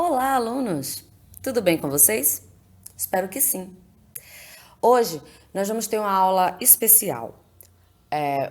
Olá, alunos! Tudo bem com vocês? Espero que sim. Hoje nós vamos ter uma aula especial.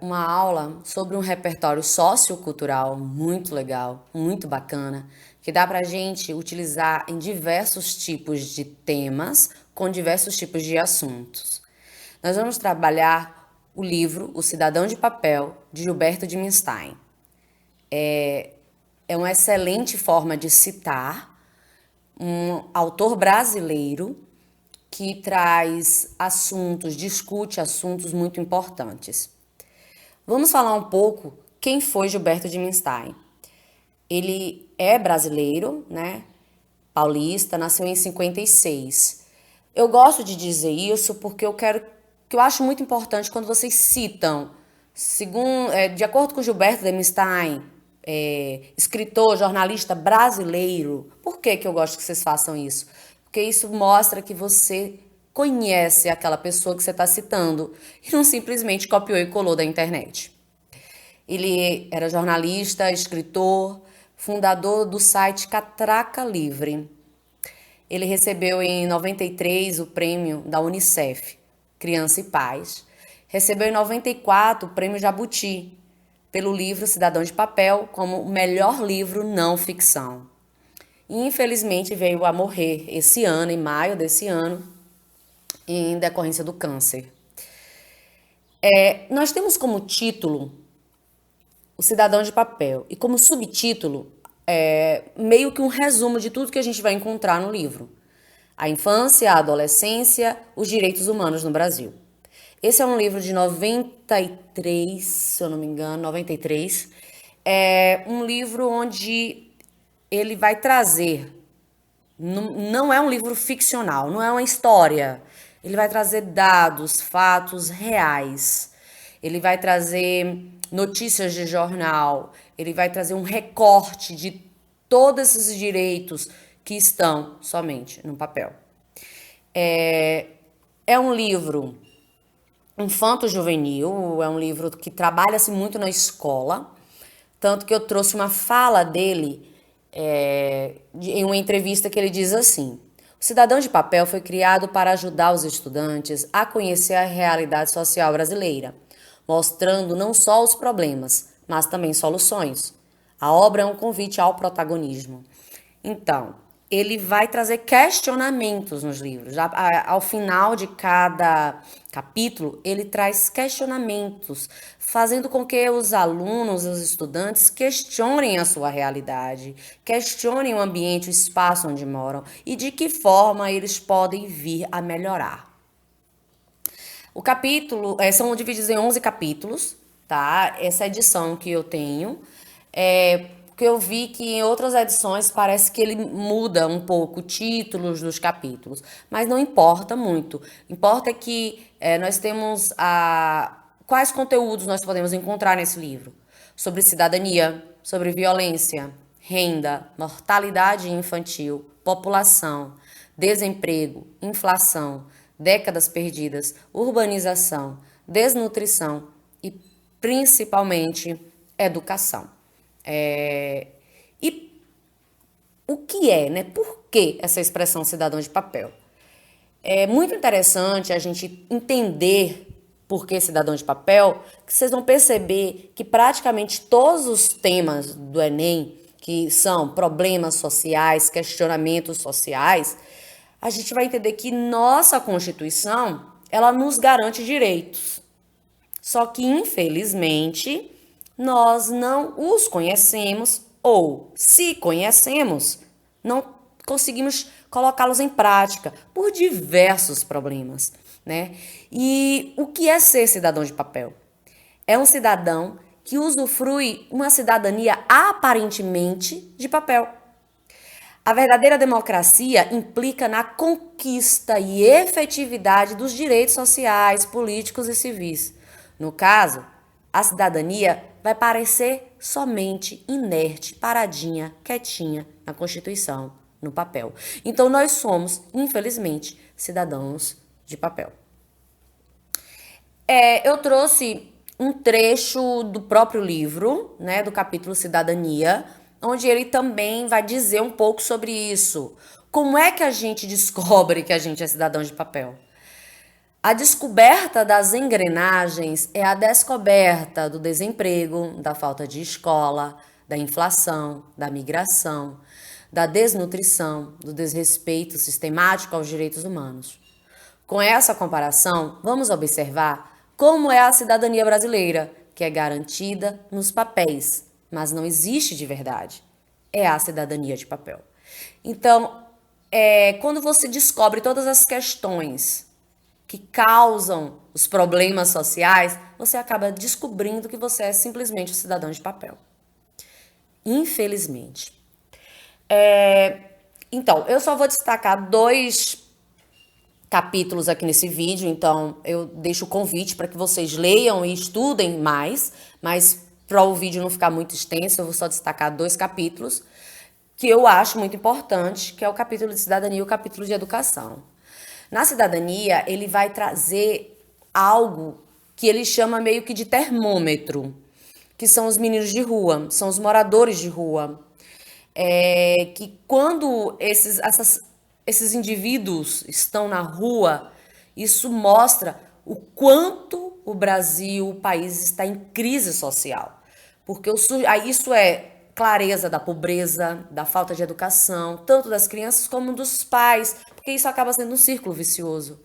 Uma aula sobre um repertório sociocultural muito legal, muito bacana, que dá pra gente utilizar em diversos tipos de temas, com diversos tipos de assuntos. Nós vamos trabalhar o livro O Cidadão de Papel, de Gilberto de Minstein. É uma excelente forma de citar um autor brasileiro que traz assuntos, discute assuntos muito importantes. Vamos falar um pouco quem foi Gilberto de Minstein. Ele é brasileiro, né? Paulista, nasceu em 56. Eu gosto de dizer isso porque eu acho muito importante quando vocês citam, de acordo com Gilberto de Minstein, escritor, jornalista brasileiro. Por que eu gosto que vocês façam isso? Porque isso mostra que você conhece aquela pessoa que você está citando e não simplesmente copiou e colou da internet. Ele era jornalista, escritor, fundador do site Catraca Livre. Ele recebeu em 93 o prêmio da Unicef, Criança e Paz. Recebeu em 94 o prêmio Jabuti, pelo livro Cidadão de Papel, como o melhor livro não ficção. E infelizmente veio a morrer esse ano, em maio desse ano, em decorrência do câncer. Nós temos como título O Cidadão de Papel e como subtítulo meio que um resumo de tudo que a gente vai encontrar no livro. A infância, a adolescência, os direitos humanos no Brasil. Esse é um livro de 93, se eu não me engano, 93. É um livro onde ele vai trazer, não é um livro ficcional, não é uma história. Ele vai trazer dados, fatos reais. Ele vai trazer notícias de jornal. Ele vai trazer um recorte de todos esses direitos que estão somente no papel. É um livro infanto-juvenil, é um livro que trabalha-se muito na escola, tanto que eu trouxe uma fala dele em uma entrevista que ele diz assim: o Cidadão de Papel foi criado para ajudar os estudantes a conhecer a realidade social brasileira, mostrando não só os problemas, mas também soluções. A obra é um convite ao protagonismo. Então, ele vai trazer questionamentos nos livros. Ao final de cada capítulo, ele traz questionamentos, fazendo com que os alunos, os estudantes, questionem a sua realidade, questionem o ambiente, o espaço onde moram e de que forma eles podem vir a melhorar. O capítulo, são divididos em 11 capítulos, tá? Essa edição que eu tenho, porque eu vi que em outras edições parece que ele muda um pouco títulos dos capítulos, mas não importa muito. Importa é que nós temos quais conteúdos nós podemos encontrar nesse livro. Sobre cidadania, sobre violência, renda, mortalidade infantil, população, desemprego, inflação, décadas perdidas, urbanização, desnutrição e principalmente educação. E o que é, né? Por que essa expressão cidadão de papel? É muito interessante a gente entender por que cidadão de papel, que vocês vão perceber que praticamente todos os temas do Enem, que são problemas sociais, questionamentos sociais, a gente vai entender que nossa Constituição, ela nos garante direitos. Só que, infelizmente, nós não os conhecemos ou, se conhecemos, não conseguimos colocá-los em prática por diversos problemas, né? E o que é ser cidadão de papel? É um cidadão que usufrui uma cidadania aparentemente de papel. A verdadeira democracia implica na conquista e efetividade dos direitos sociais, políticos e civis. No caso, a cidadania vai parecer somente inerte, paradinha, quietinha na Constituição, no papel. Então nós somos, infelizmente, cidadãos de papel. Eu trouxe um trecho do próprio livro, né, do capítulo Cidadania, onde ele também vai dizer um pouco sobre isso. Como é que a gente descobre que a gente é cidadão de papel? A descoberta das engrenagens é a descoberta do desemprego, da falta de escola, da inflação, da migração, da desnutrição, do desrespeito sistemático aos direitos humanos. Com essa comparação, vamos observar como é a cidadania brasileira, que é garantida nos papéis, mas não existe de verdade. É a cidadania de papel. Então, quando você descobre todas as questões que causam os problemas sociais, você acaba descobrindo que você é simplesmente um cidadão de papel. Infelizmente. Então, eu só vou destacar 2 capítulos aqui nesse vídeo, então eu deixo o convite para que vocês leiam e estudem mais, mas para o vídeo não ficar muito extenso, eu vou só destacar 2 capítulos que eu acho muito importante, que é o capítulo de cidadania e o capítulo de educação. Na cidadania, ele vai trazer algo que ele chama meio que de termômetro, que são os meninos de rua, são os moradores de rua. Que quando esses indivíduos estão na rua, isso mostra o quanto o Brasil, o país, está em crise social. Porque isso é clareza da pobreza, da falta de educação, tanto das crianças como dos pais, porque isso acaba sendo um círculo vicioso.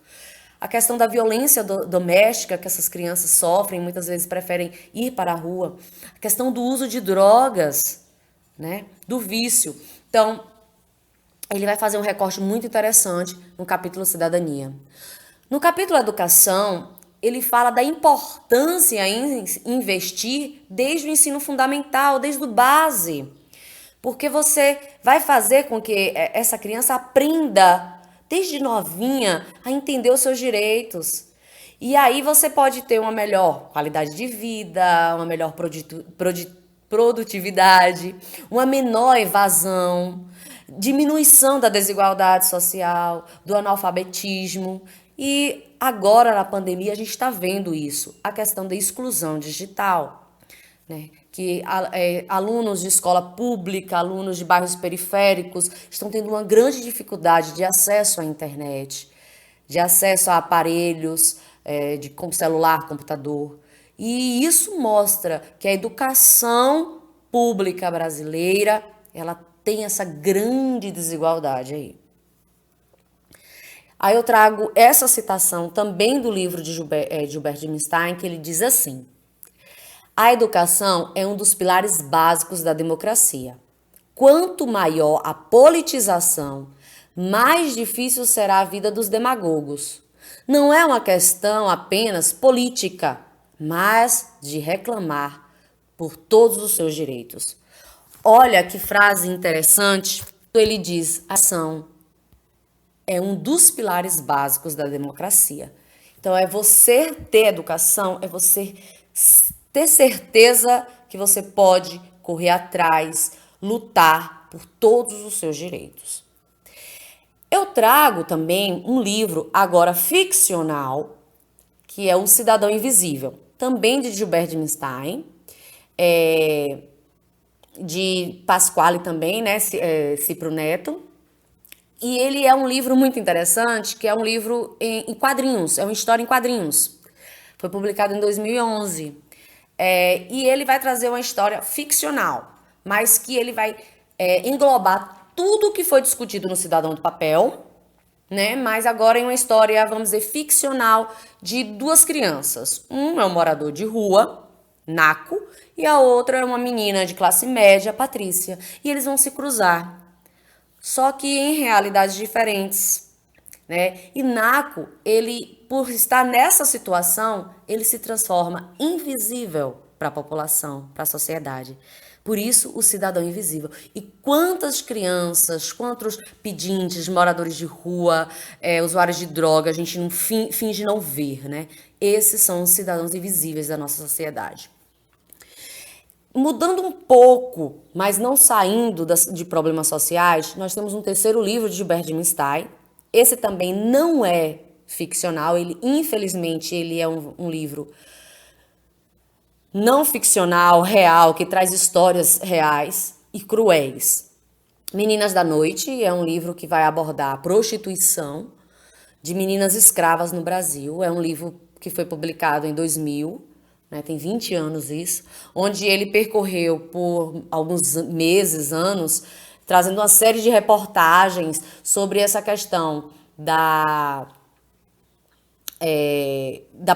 A questão da violência doméstica que essas crianças sofrem, muitas vezes preferem ir para a rua. A questão do uso de drogas, né? Do vício. Então, ele vai fazer um recorte muito interessante no capítulo Cidadania. No capítulo Educação, ele fala da importância em investir desde o ensino fundamental, desde o base. Porque você vai fazer com que essa criança aprenda, desde novinha, a entender os seus direitos. E aí você pode ter uma melhor qualidade de vida, uma melhor produtividade, uma menor evasão, diminuição da desigualdade social, do analfabetismo. E agora, na pandemia, a gente está vendo isso, a questão da exclusão digital, né? Que alunos de escola pública, alunos de bairros periféricos estão tendo uma grande dificuldade de acesso à internet, de acesso a aparelhos de celular, computador. E isso mostra que a educação pública brasileira, ela tem essa grande desigualdade aí. Aí eu trago essa citação também do livro de Gilbert Dimstein, que ele diz assim: a educação é um dos pilares básicos da democracia. Quanto maior a politização, mais difícil será a vida dos demagogos. Não é uma questão apenas política, mas de reclamar por todos os seus direitos. Olha que frase interessante. Ele diz: a ação é um dos pilares básicos da democracia. Então, é você ter educação, é você ter certeza que você pode correr atrás, lutar por todos os seus direitos. Eu trago também um livro, agora ficcional, que é O Cidadão Invisível, também de Gilbert Dimstein, de Pasquale também, né, Cipro Neto. E ele é um livro muito interessante, que é um livro em quadrinhos, é uma história em quadrinhos. Foi publicado em 2011. E ele vai trazer uma história ficcional, mas que ele vai englobar tudo que foi discutido no Cidadão de Papel, né? Mas agora em uma história, vamos dizer, ficcional de 2 crianças. Um é um morador de rua, Naco, e a outra é uma menina de classe média, Patrícia. E eles vão se cruzar, só que em realidades diferentes, né? E Naco, ele, por estar nessa situação, ele se transforma invisível para a população, para a sociedade. Por isso, o cidadão invisível. E quantas crianças, quantos pedintes, moradores de rua, usuários de droga, a gente não finge não ver, né? Esses são os cidadãos invisíveis da nossa sociedade. Mudando um pouco, mas não saindo de problemas sociais, nós temos um terceiro livro de Gilbert Dimstein. Esse também não é ficcional, infelizmente ele é um livro não ficcional, real, que traz histórias reais. e cruéis. Meninas da Noite é um livro que vai abordar a prostituição de meninas escravas no Brasil. É um livro que foi publicado em 2000, né, tem 20 anos isso, onde ele percorreu por alguns meses, anos, trazendo uma série de reportagens sobre essa questão da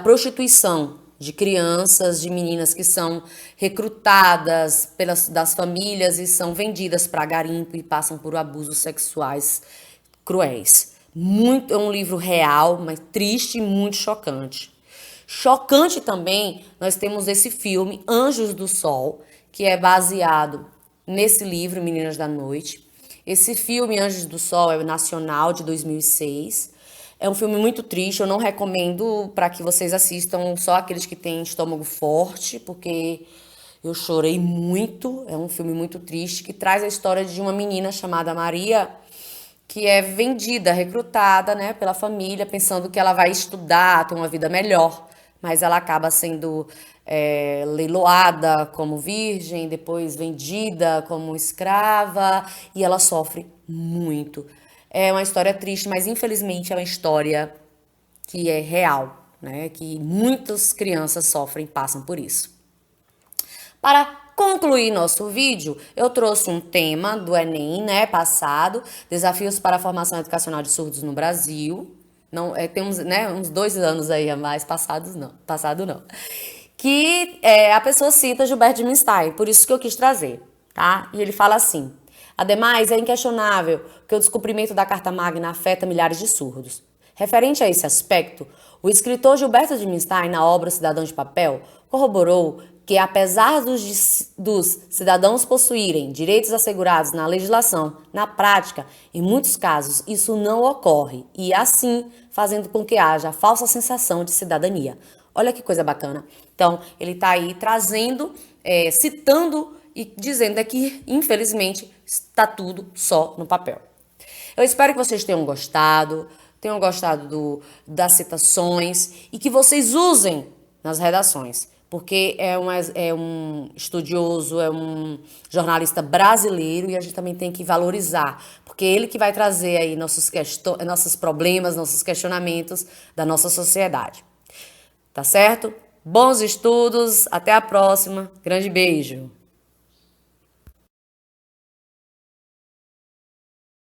prostituição de crianças, de meninas que são recrutadas das famílias e são vendidas para garimpo e passam por abusos sexuais cruéis. É um livro real, mas triste e muito chocante. Chocante também, nós temos esse filme Anjos do Sol, que é baseado nesse livro Meninas da Noite. Esse filme Anjos do Sol é nacional de 2006. É um filme muito triste, eu não recomendo para que vocês assistam só aqueles que têm estômago forte, porque eu chorei muito. É um filme muito triste que traz a história de uma menina chamada Maria, que é vendida, recrutada, né, pela família, pensando que ela vai estudar, ter uma vida melhor, mas ela acaba sendo leiloada como virgem, depois vendida como escrava, e ela sofre muito. É uma história triste, mas infelizmente é uma história que é real, né? Que muitas crianças sofrem, passam por isso. Para concluir nosso vídeo, eu trouxe um tema do Enem, né, passado, Desafios para a Formação Educacional de Surdos no Brasil. Não, tem uns 2 anos aí a mais, passado não. Que a pessoa cita Gilberto de Minstein, por isso que eu quis trazer, tá? E ele fala assim: ademais, é inquestionável que o descumprimento da Carta Magna afeta milhares de surdos. Referente a esse aspecto, o escritor Gilberto de Minstein, na obra Cidadão de Papel, corroborou que, apesar dos cidadãos possuírem direitos assegurados na legislação, na prática, em muitos casos, isso não ocorre, e assim fazendo com que haja falsa sensação de cidadania. Olha que coisa bacana. Então, ele está aí trazendo, citando e dizendo que, infelizmente, está tudo só no papel. Eu espero que vocês tenham gostado das citações e que vocês usem nas redações, porque é um estudioso, é um jornalista brasileiro e a gente também tem que valorizar, porque é ele que vai trazer aí nossos problemas, nossos questionamentos da nossa sociedade. Tá certo? Bons estudos, até a próxima. Grande beijo!